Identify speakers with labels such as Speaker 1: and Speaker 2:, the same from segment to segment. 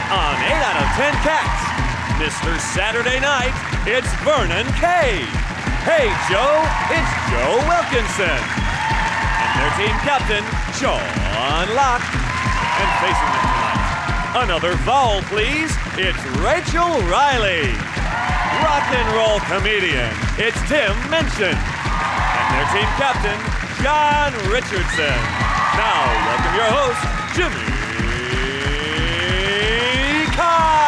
Speaker 1: On 8 out of 10 Cats, Mr. Saturday Night, it's Vernon Kay. Hey, Joe, it's Joe Wilkinson. And their team captain, John Locke. And facing them tonight, another vowel, please, it's Rachel Riley. Rock and roll comedian, it's Tim Minchin. And their team captain, John Richardson. Now, welcome your host, Jimmy Carr.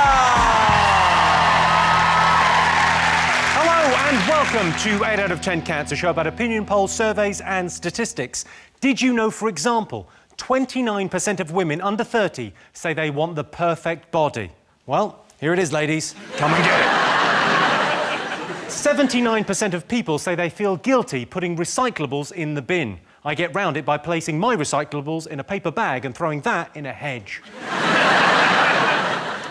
Speaker 2: Hello and welcome to 8 out of 10 Cats, a show about opinion polls, surveys and statistics. Did you know, for example, 29% of women under 30 say they want the perfect body? Well, here it is, ladies. Come and get it. 79% of people say they feel guilty putting recyclables in the bin. I get round it by placing my recyclables in a paper bag and throwing that in a hedge.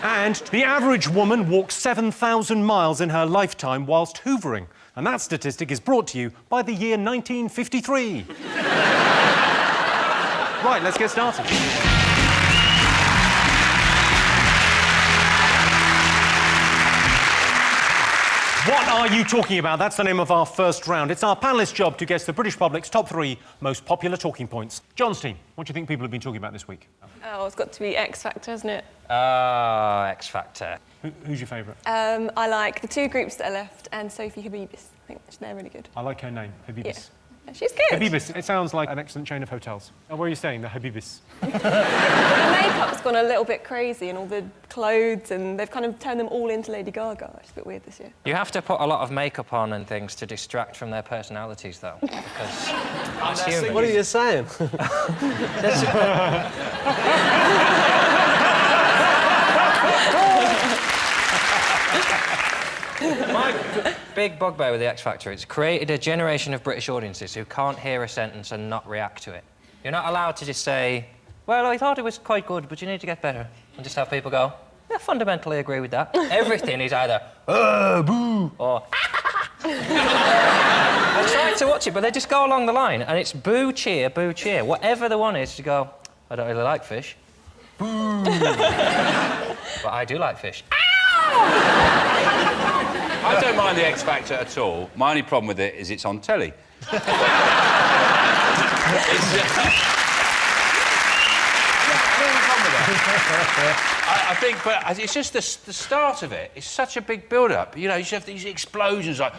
Speaker 2: And the average woman walks 7,000 miles in her lifetime whilst hoovering. And that statistic is brought to you by the year 1953. Right, let's get started. What are you talking about? That's the name of our first round. It's our panellists' job to guess the British public's top 3 most popular talking points. John's team, what do you think people have been talking about this week?
Speaker 3: Oh, it's got to be X Factor, hasn't it?
Speaker 4: X Factor.
Speaker 2: Who's your favourite?
Speaker 3: I like the 2 groups that are left and Sophie Habibis. I think they're really good.
Speaker 2: I like her name, Habibis.
Speaker 3: Yeah. She's good.
Speaker 2: Habibis, it sounds like an excellent chain of hotels. Oh, where are you staying? The Habibis.
Speaker 3: The makeup's gone a little bit crazy and all the clothes, and they've kind of turned them all into Lady Gaga. It's a bit weird this year.
Speaker 4: You have to put a lot of makeup on and things to distract from their personalities, though, because that's human.
Speaker 5: What are you saying?
Speaker 4: My big bugbear with the X Factor, it's created a generation of British audiences who can't hear a sentence and not react to it. You're not allowed to just say, well, I thought it was quite good, but you need to get better. And just have people go, I fundamentally agree with that. Everything is either, boo, or I tried to watch it, but they just go along the line, and it's boo, cheer, whatever the one is to go, I don't really like fish. Boo. But I do like fish.
Speaker 6: I don't mind the X Factor at all. My only problem with it is it's on telly. I think, but it's just the start of it. It's such a big build-up. You know, you should have these explosions like...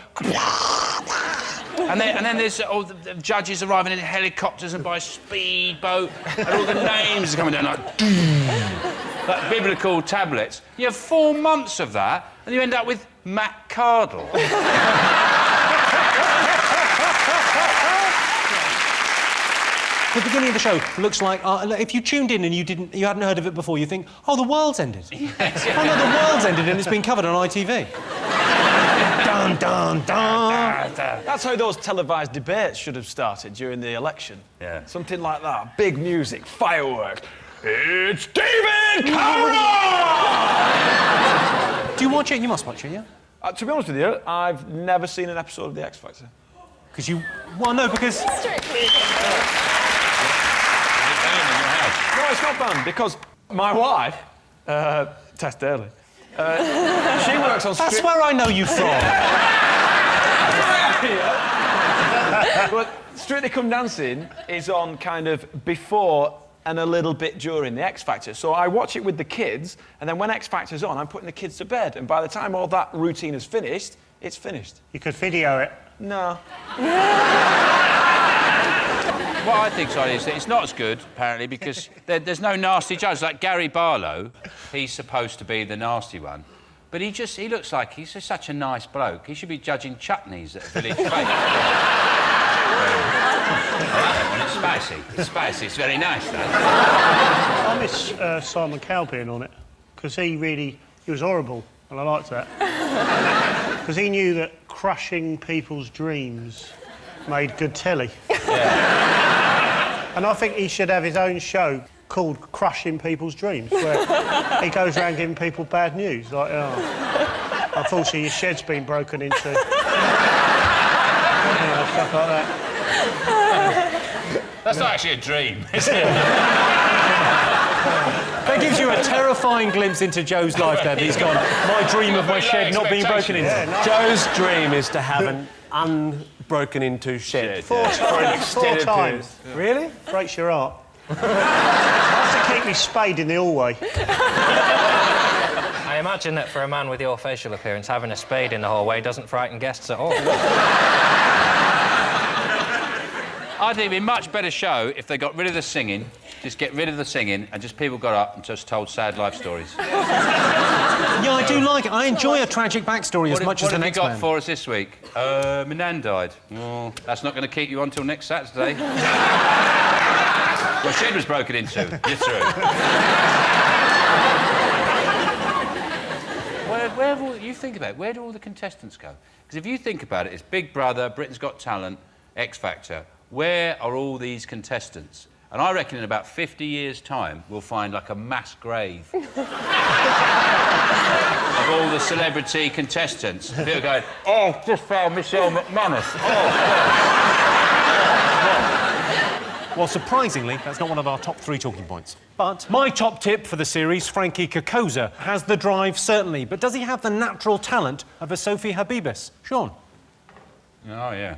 Speaker 6: and then there's all the judges arriving in helicopters and by speedboat, and all the names are coming down like... like biblical tablets. You have 4 months of that, and you end up with Matt Cardle.
Speaker 2: The beginning of the show looks like if you tuned in and you hadn't heard of it before, you think, oh, the world's ended.
Speaker 6: Yes,
Speaker 2: yeah. Oh no, the world's ended and it's been covered on ITV. Dun dun dun.
Speaker 5: That's how those televised debates should have started during the election.
Speaker 6: Yeah.
Speaker 5: Something like that. Big music, fireworks. It's David Cameron!
Speaker 2: Do you watch it? You must watch it, yeah?
Speaker 5: To be honest with you, I've never seen an episode of The X Factor.
Speaker 2: Because you... Well, no, because...
Speaker 3: Strictly.
Speaker 5: No, it's not banned, because my wife, Tess Daly, she works on...
Speaker 2: That's where I know you from.
Speaker 5: But Strictly Come Dancing is on kind of before and a little bit during the X Factor. So I watch it with the kids, and then when X Factor's on, I'm putting the kids to bed. And by the time all that routine is finished, it's finished.
Speaker 7: You could video it.
Speaker 5: No.
Speaker 6: What I think, sorry, is that it's not as good, apparently, because there's no nasty judge. Like Gary Barlow, he's supposed to be the nasty one. But he looks like he's just such a nice bloke. He should be judging chutneys at a village fete. It's spicy. It's spicy. It's very nice, though.
Speaker 7: I miss Simon Cowell being on it, because he was horrible, and I liked that. Because he knew that crushing people's dreams made good telly. Yeah. And I think he should have his own show called Crushing People's Dreams, where he goes around giving people bad news, like, oh, unfortunately your shed's been broken into. You know, stuff like that.
Speaker 6: That's not actually a dream, is it?
Speaker 2: That gives you a terrifying glimpse into Joe's life there. He's gone, my dream of my shed not being broken into.
Speaker 8: Yeah, nice. Joe's dream is to have an unbroken into shed.
Speaker 7: Four times.
Speaker 2: Really?
Speaker 7: Breaks your heart. I have to keep me spade in the hallway.
Speaker 4: I imagine that for a man with your facial appearance, having a spade in the hallway doesn't frighten guests at all.
Speaker 6: I think it'd be a much better show if they got rid of the singing, just get rid of the singing, and just people got up and just told sad life stories.
Speaker 2: Yeah, I do like it. I enjoy a tragic backstory as much as the next
Speaker 6: What have you got
Speaker 2: man.
Speaker 6: for us this week? My nan died. Oh, that's not going to keep you on till next Saturday. Your shed was broken into. You're through. You think about it, where do all the contestants go? Because if you think about it, it's Big Brother, Britain's Got Talent, X Factor. Where are all these contestants? And I reckon in about 50 years' time, we'll find like a mass grave of all the celebrity contestants. People going, oh, just found Michelle McManus.
Speaker 2: Well, surprisingly, that's not one of our top 3 talking points. But my top tip for the series, Frankie Kokoza, has the drive, certainly, but does he have the natural talent of a Sophie Habibis? Sean?
Speaker 6: Oh, yeah.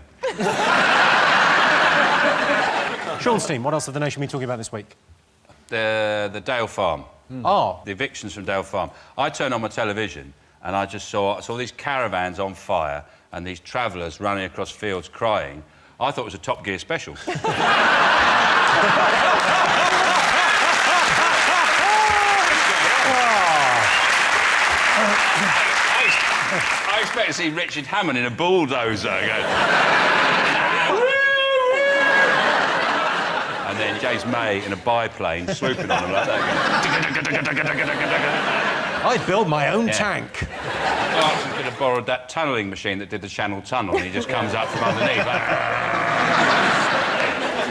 Speaker 2: Sean's team, what else have the nation been talking about this week?
Speaker 6: The Dale Farm.
Speaker 2: Oh.
Speaker 6: The evictions from Dale Farm. I turned on my television and I just saw these caravans on fire and these travellers running across fields crying. I thought it was a Top Gear special. I expect to see Richard Hammond in a bulldozer going... And then James May in a biplane swooping on them like that.
Speaker 2: I'd build my own tank.
Speaker 6: Clarkson could have borrowed that tunnelling machine that did the Channel Tunnel and he just comes up from underneath.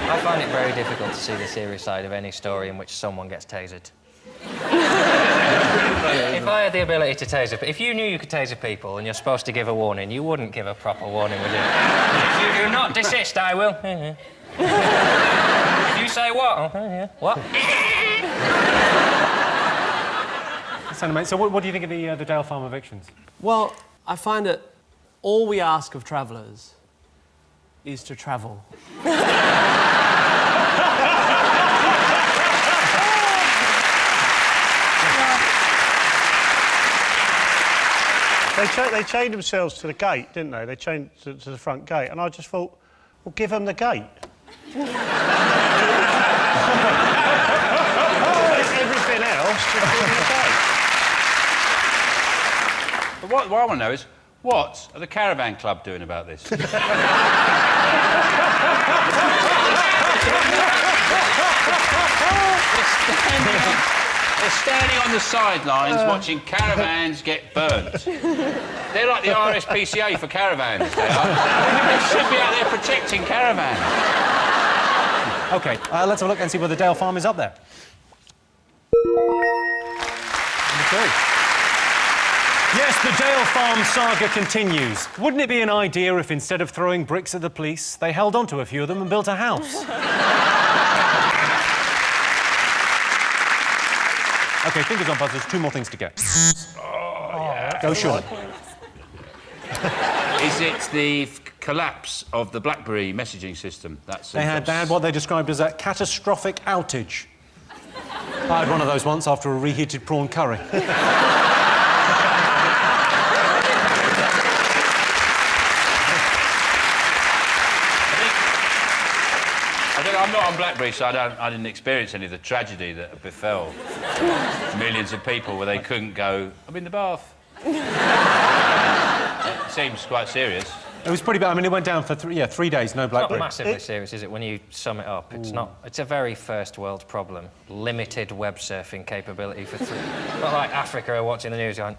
Speaker 4: I find it very difficult to see the serious side of any story in which someone gets tasered. If I had the ability to taser... If you knew you could taser people and you're supposed to give a warning, you wouldn't give a proper warning, would you? If you do not desist, I will. If you say what? Oh, yeah. What?
Speaker 2: So what do you think of the Dale Farm evictions?
Speaker 8: Well, I find that all we ask of travellers is to travel.
Speaker 7: They chained themselves to the gate, didn't they? They chained to the front gate, and I just thought, well, give them the gate. Everything else, just give them the gate.
Speaker 6: But what I want to know is, what are the Caravan Club doing about this? They're standing on the sidelines watching caravans get burnt. They're like the RSPCA for caravans, they are. They should be out there protecting caravans.
Speaker 2: OK, let's have a look and see whether Dale Farm is up there. Yes, the Dale Farm saga continues. Wouldn't it be an idea if, instead of throwing bricks at the police, they held on to a few of them and built a house? OK, fingers on buzzers, 2 more things to go.
Speaker 6: Oh, yeah.
Speaker 2: Go, Sean.
Speaker 6: Is it the collapse of the BlackBerry messaging system?
Speaker 2: They had what they described as a catastrophic outage. I had one of those once after a reheated prawn curry.
Speaker 6: I'm not on BlackBerry, so I didn't experience any of the tragedy that befell millions of people where they couldn't go, I'm in the bath. It seems quite serious.
Speaker 2: It was pretty bad. I mean, it went down for 3 days, no BlackBerry.
Speaker 4: It's not massively serious, is it, when you sum it up? It's not. It's a very first world problem. Limited web surfing capability for 3... Not like Africa are watching the news going,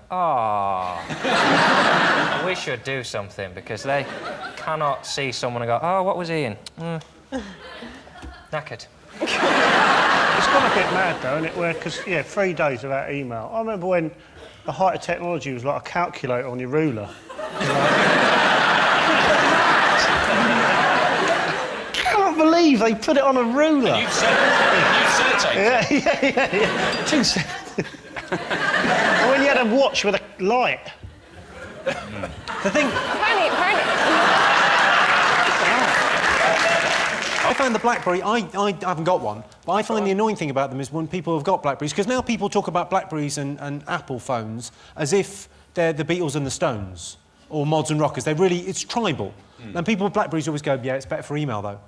Speaker 4: we should do something, because they cannot see someone and go, oh, what was he in? Knackered.
Speaker 7: It's gone a bit mad, though, isn't it? Where, because, 3 days without email. I remember when the height of technology was like a calculator on your ruler. Can't believe believe they put it on a ruler.
Speaker 6: You've sellotape.
Speaker 7: Yeah. 2 seconds. And when you had a watch with a light.
Speaker 2: The thing...
Speaker 3: Apparently.
Speaker 2: I find the BlackBerry, I haven't got one, but I find the annoying thing about them is when people have got BlackBerries, because now people talk about BlackBerries and Apple phones as if they're the Beatles and the Stones, or Mods and Rockers. It's tribal. And people with BlackBerries always go, yeah, it's better for email, though.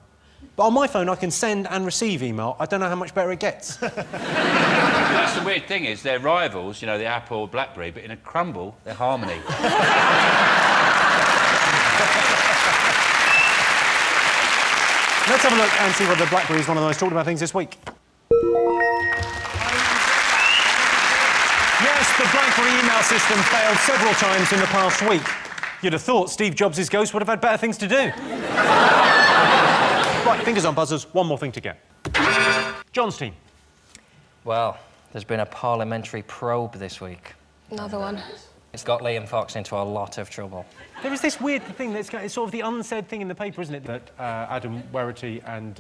Speaker 2: But on my phone, I can send and receive email. I don't know how much better it gets.
Speaker 6: That's the weird thing is they're rivals, you know, the Apple, BlackBerry, but in a crumble, they're harmony.
Speaker 2: Let's have a look and see whether BlackBerry is one of the most talked about things this week. Yes, the BlackBerry email system failed several times in the past week. You'd have thought Steve Jobs' ghost would have had better things to do. Right, fingers on buzzers, one more thing to get. John's team.
Speaker 4: Well, there's been a parliamentary probe this week.
Speaker 3: Another one.
Speaker 4: It's got Liam Fox into a lot of trouble.
Speaker 2: There is this weird thing it's sort of the unsaid thing in the paper, isn't it? That Adam Werrity and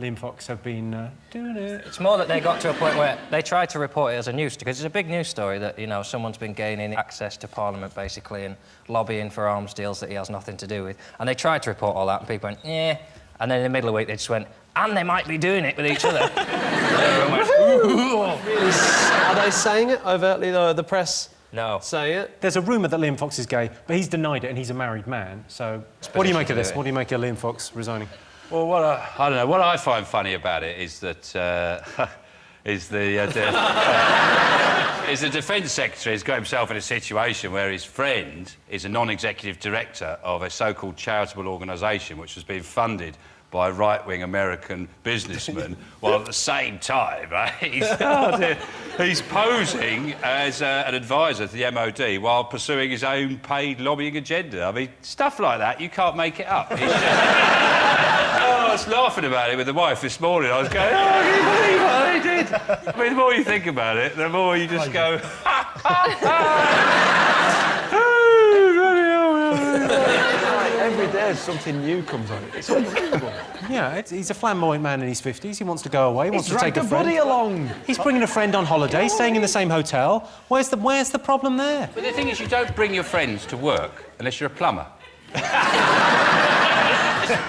Speaker 2: Liam Fox have been doing it.
Speaker 4: It's more that they got to a point where they tried to report it as a news, because it's a big news story that, you know, someone's been gaining access to Parliament, basically, and lobbying for arms deals that he has nothing to do with. And they tried to report all that, and people went, yeah. And then in the middle of the week, they just went, and they might be doing it with each other. And everyone went, ooh.
Speaker 8: Are they saying it overtly, though, the press?
Speaker 4: No.
Speaker 8: Saying it?
Speaker 2: There's a rumour that Liam Fox is gay, but he's denied it, and he's a married man. So, what do you make of this? What do you make of Liam Fox resigning?
Speaker 6: Well, I don't know. What I find funny about it is that is the Defence Secretary has got himself in a situation where his friend is a non-executive director of a so-called charitable organisation which has been funded by right-wing American businessmen, while at the same time, right, he's posing as an advisor to the MOD while pursuing his own paid lobbying agenda. I mean, stuff like that, you can't make it up. I was laughing about it with the wife this morning. I was going, oh, can you believe what they did? I mean, the more you think about it, the more you just go,
Speaker 5: Every day something new comes on. It's unbelievable.
Speaker 2: Yeah, he's a flamboyant man in his 50s. He wants to go away, wants to take a friend.
Speaker 5: Buddy along.
Speaker 2: He's bringing a friend on holiday, staying in the same hotel. Where's the problem there?
Speaker 6: But the thing is, you don't bring your friends to work unless you're a plumber.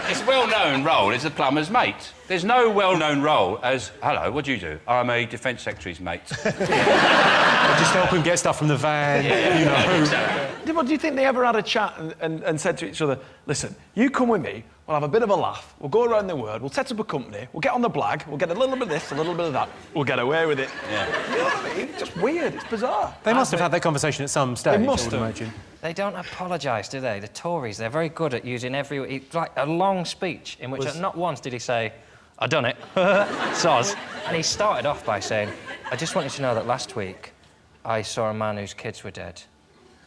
Speaker 6: It's a well-known role as a plumber's mate. There's no well-known role as, hello, what do you do? I'm a Defence Secretary's mate.
Speaker 2: I just help him get stuff from the van, you know.
Speaker 5: Do you think they ever had a chat and said to each other, listen, you come with me, we'll have a bit of a laugh, we'll go around the world, we'll set up a company, we'll get on the blag, we'll get a little bit of this, a little bit of that, we'll get away with it.
Speaker 6: Yeah.
Speaker 5: You know what I mean? It's just weird, it's bizarre.
Speaker 2: They must have had that conversation at some stage,
Speaker 5: They must
Speaker 2: I would
Speaker 5: have.
Speaker 2: imagine.
Speaker 4: They don't apologise, do they? The Tories, they're very good at using like a long speech in which not once did he say, I done it, soz. And he started off by saying, I just want you to know that last week I saw a man whose kids were dead.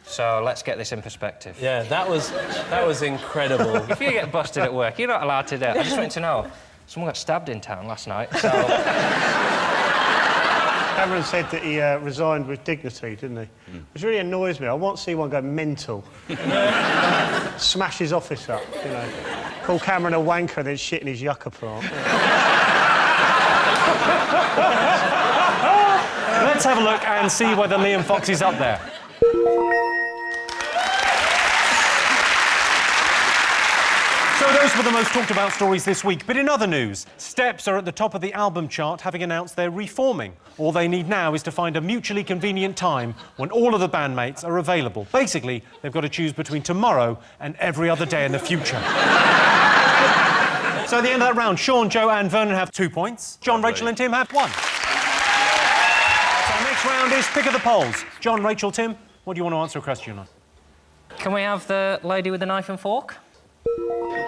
Speaker 4: So let's get this in perspective.
Speaker 8: Yeah, that was incredible.
Speaker 4: If you get busted at work, you're not allowed to do it. I just want you to know, someone got stabbed in town last night, so...
Speaker 7: Cameron said that he resigned with dignity, didn't he? Which really annoys me. I want to see one go mental. Smash his office up, you know. Call Cameron a wanker, then shit in his yucca plant.
Speaker 2: Let's have a look and see whether Liam Fox is up there. So those were the most talked about stories this week. But in other news, Steps are at the top of the album chart, having announced they're reforming. All they need now is to find a mutually convenient time when all of the bandmates are available. Basically, they've got to choose between tomorrow and every other day in the future. So at the end of that round, Sean, Joe and Vernon have 2 points. John, Rachel and Tim have 1. So next round is pick of the polls. John, Rachel, Tim, what do you want to answer a question on?
Speaker 4: Can we have the lady with the knife and fork?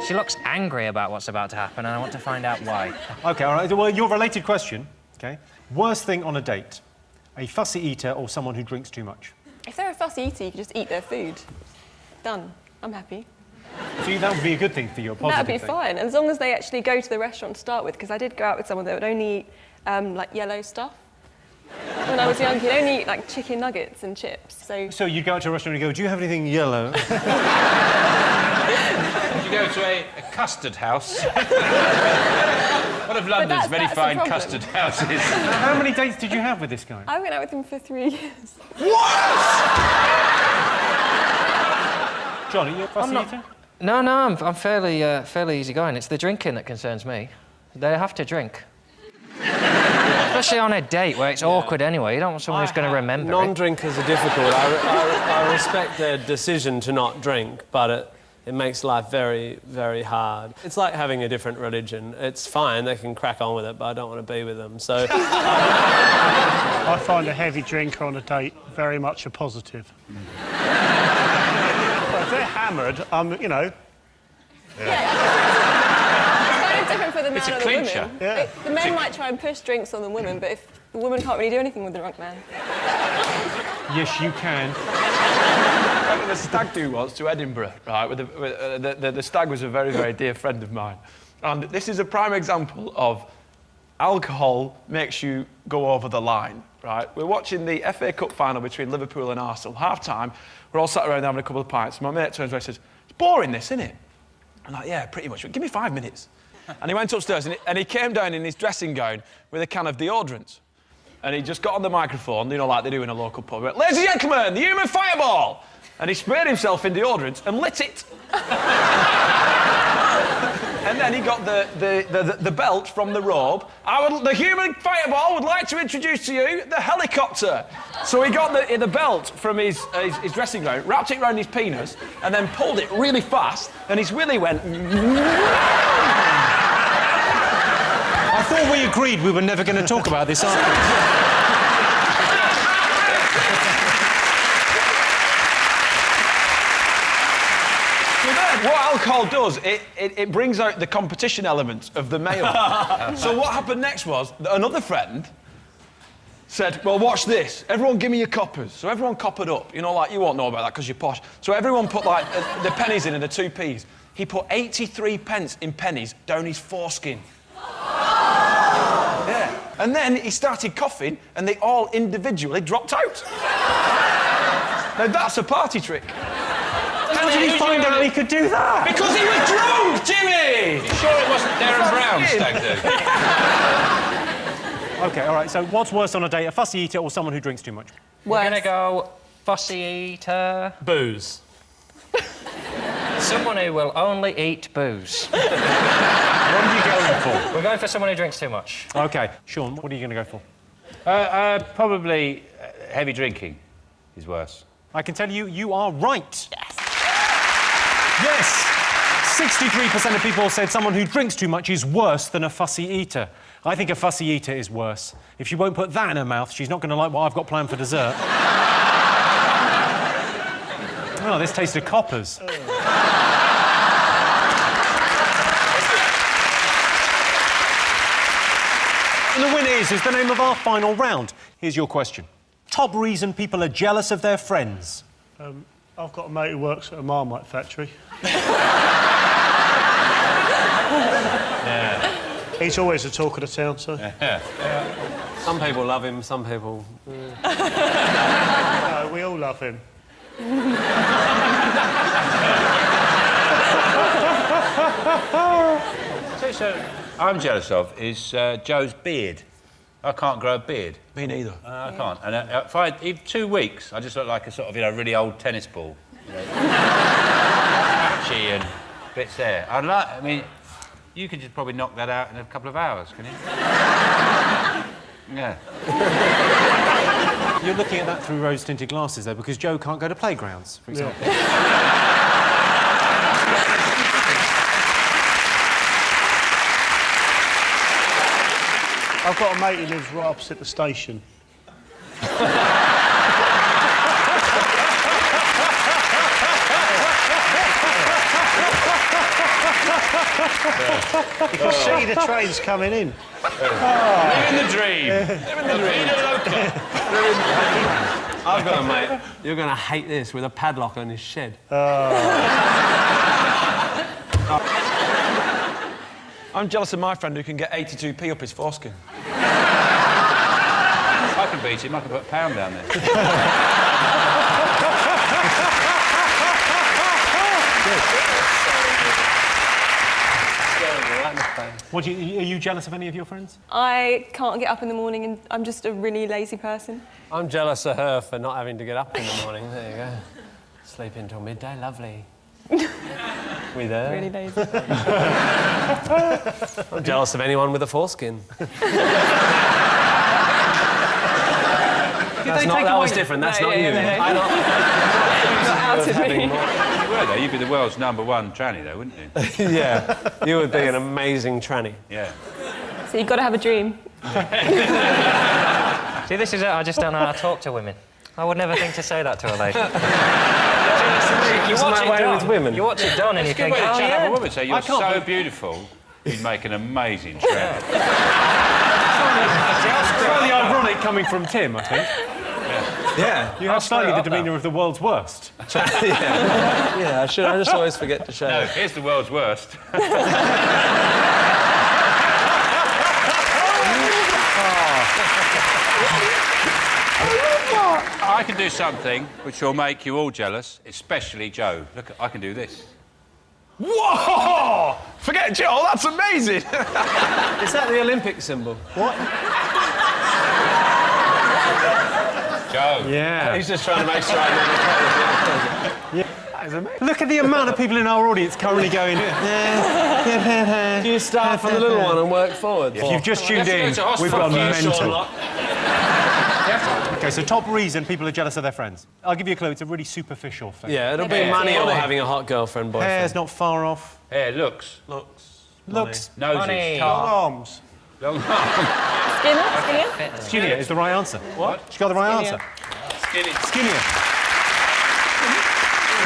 Speaker 4: She looks angry about what's about to happen, and I want to find out why.
Speaker 2: OK, all right. Well, your related question, OK? Worst thing on a date, a fussy eater or someone who drinks too much?
Speaker 3: If they're a fussy eater, you can just eat their food. Done. I'm happy.
Speaker 2: So that would be a good thing for you, a positive
Speaker 3: That'd be
Speaker 2: thing.
Speaker 3: fine, as long as they actually go to the restaurant to start with, because I did go out with someone that would only eat, like, yellow stuff. When I was young, he'd only eat, like, chicken nuggets and chips, so...
Speaker 2: So you'd go out to a restaurant and go, do you have anything yellow?
Speaker 6: Would you go to a custard house? One of London's very
Speaker 3: that's the
Speaker 6: fine
Speaker 3: problem.
Speaker 6: custard houses.
Speaker 2: How many dates did you have with this guy?
Speaker 3: I went out with him for 3 years.
Speaker 2: John, are you a fussy eater?
Speaker 4: No, I'm fairly easygoing. It's the drinking that concerns me. They have to drink. Especially on a date where it's awkward anyway. You don't want someone who's going to remember it.
Speaker 8: Non-drinkers are difficult. I respect their decision to not drink, but it makes life very, very hard. It's like having a different religion. It's fine, they can crack on with it, but I don't want to be with them, so...
Speaker 7: I find a heavy drinker on a date very much a positive. But if they're hammered, you know...
Speaker 3: It's kind of different for the man
Speaker 6: It's a
Speaker 3: or the
Speaker 6: clincher.
Speaker 3: woman.
Speaker 7: Yeah.
Speaker 3: The men might try and push drinks on the women, but if the woman can't really do anything with the drunk man.
Speaker 2: Yes, you can.
Speaker 5: I went on a stag do once to Edinburgh, right? The stag was a very, very dear friend of mine. And this is a prime example of alcohol makes you go over the line, right? We're watching the FA Cup final between Liverpool and Arsenal. Half-time, we're all sat around having a couple of pints. My mate turns around and says, "It's boring, this, isn't it?" I'm like, "Yeah, pretty much. Give me 5 minutes." And he went upstairs and he came down in his dressing gown with a can of deodorant. And he just got on the microphone, you know, like they do in a local pub. He went, "Ladies and gentlemen, the human fireball!" And he sprayed himself in deodorant and lit it. And then he got the belt from the robe. The human fireball would like to introduce to you the helicopter. So he got the belt from his dressing gown, wrapped it around his penis, and then pulled it really fast, and his willy went...
Speaker 2: I thought we agreed we were never going to talk about this afterwards.
Speaker 5: What alcohol does, it brings out the competition element of the male. So what happened next was that another friend said, "Well, watch this. Everyone give me your coppers." So everyone coppered up. You know, like, you won't know about that because you're posh. So everyone put, like, the pennies in and the 2p's. He put 83 pence in pennies down his foreskin. Yeah. And then he started coughing and they all individually dropped out. Now, that's a party trick.
Speaker 2: How did he find out he could do that?
Speaker 5: Because he was drunk, Jimmy!
Speaker 6: You sure it wasn't Darren Brown's stag do?
Speaker 2: OK, all right, so what's worse on a date, a fussy eater or someone who drinks too much?
Speaker 4: We're going to go fussy eater.
Speaker 8: Booze.
Speaker 4: Someone who will only eat booze.
Speaker 2: What are you going for?
Speaker 4: We're going for someone who drinks too much.
Speaker 2: OK, Sean, what are you going to go for?
Speaker 6: Probably heavy drinking is worse.
Speaker 2: I can tell you, you are right. Yes! 63% of people said someone who drinks too much is worse than a fussy eater. I think a fussy eater is worse. If she won't put that in her mouth, she's not going to like what I've got planned for dessert. Oh, this tasted coppers. And the winner is the name of our final round. Here's your question. Top reason people are jealous of their friends.
Speaker 7: I've got a mate who works at a Marmite factory.
Speaker 6: Yeah.
Speaker 7: He's always the talk of the town, so...
Speaker 8: Some people love him, some people...
Speaker 7: No, we all love him.
Speaker 6: So I'm jealous of is Joe's beard. I can't grow a beard.
Speaker 5: Me neither.
Speaker 6: I can't. And if in 2 weeks, I just look like a sort of, really old tennis ball. Patchy and bits there. I mean, you could just probably knock that out in a couple of hours, can you? Yeah.
Speaker 2: You're looking at that through rose-tinted glasses, though, because Joe can't go to playgrounds, for example.
Speaker 7: I've got a mate who lives right opposite the station. You can see the trains coming in.
Speaker 6: Living the dream. Living the dream.
Speaker 8: I've got a mate. You're going to hate this, with a padlock on his shed.
Speaker 5: I'm jealous of my friend who can get 82p up his foreskin.
Speaker 6: I can beat him. I can put a pound down there.
Speaker 2: Are you jealous of any of your friends?
Speaker 3: I can't get up in the morning and I'm just a really lazy person.
Speaker 8: I'm jealous of her for not having to get up in the morning. There you go. Sleep until midday, lovely. With her.
Speaker 3: Really lazy.
Speaker 8: I'm jealous of anyone with a foreskin. That was different. That's not you. I'm not
Speaker 3: outed me.
Speaker 6: You were, though. You'd be the world's #1 tranny, though, wouldn't you?
Speaker 8: Yeah, you would be an amazing tranny.
Speaker 6: Yeah.
Speaker 3: So you've got to have a dream.
Speaker 4: See, this is it. I just don't know how to talk to women. I would never think to say that to a lady.
Speaker 8: Isn't that way with women?
Speaker 4: You watch it done and you
Speaker 6: It's a
Speaker 4: think,
Speaker 6: good way to
Speaker 4: oh,
Speaker 6: chat up
Speaker 4: yeah.
Speaker 6: a woman. Say, you're so beautiful, you'd make an amazing tranny.
Speaker 2: It's slightly ironic coming from Tim, I think.
Speaker 8: Yeah.
Speaker 2: You have slightly the demeanour of the world's worst.
Speaker 8: Yeah, I just always forget to shave.
Speaker 6: No, here's the world's worst. I can do something which will make you all jealous, especially Joe. Look, I can do this.
Speaker 5: Whoa! Forget Joel, that's amazing!
Speaker 8: Is that the Olympic symbol? What?
Speaker 6: Joe.
Speaker 2: Yeah.
Speaker 8: He's just trying to make sure I know.
Speaker 2: Look at the amount of people in our audience currently going...
Speaker 8: Do you start from the little one and work forward?
Speaker 2: If you've just tuned in, we've got mental. OK, so top reason people are jealous of their friends. I'll give you a clue, it's a really superficial thing.
Speaker 8: Yeah, it'll be money or having a hot girlfriend, boyfriend.
Speaker 2: Hair's not far off.
Speaker 6: Hair, looks.
Speaker 2: Looks.
Speaker 6: Noses.
Speaker 4: Money.
Speaker 7: Long arms.
Speaker 6: Long arms.
Speaker 3: Skinner?
Speaker 2: Skinnier is the right answer. What? She got the right answer. Skinnier.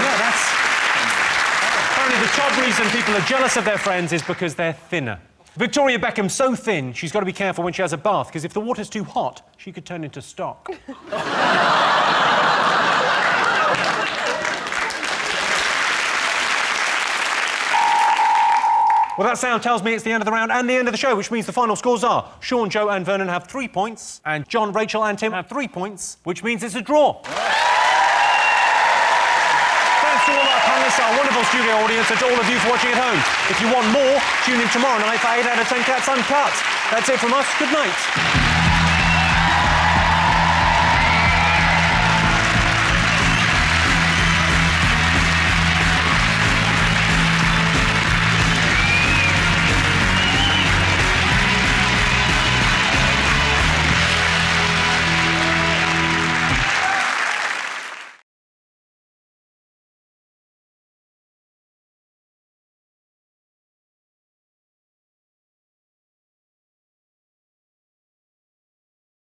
Speaker 2: Yeah, that's... Apparently the top reason people are jealous of their friends is because they're thinner. Victoria Beckham's so thin, she's got to be careful when she has a bath, because if the water's too hot, she could turn into stock. Well, that sound tells me it's the end of the round and the end of the show, which means the final scores are Sean, Joe and Vernon have 3 points, and John, Rachel and Tim have 3 points, which means it's a draw. Thanks to all our panellists, our wonderful studio audience, and to all of you for watching at home. If you want more, tune in tomorrow night for 8 out of 10 Cats Uncut. That's it from us. Good night.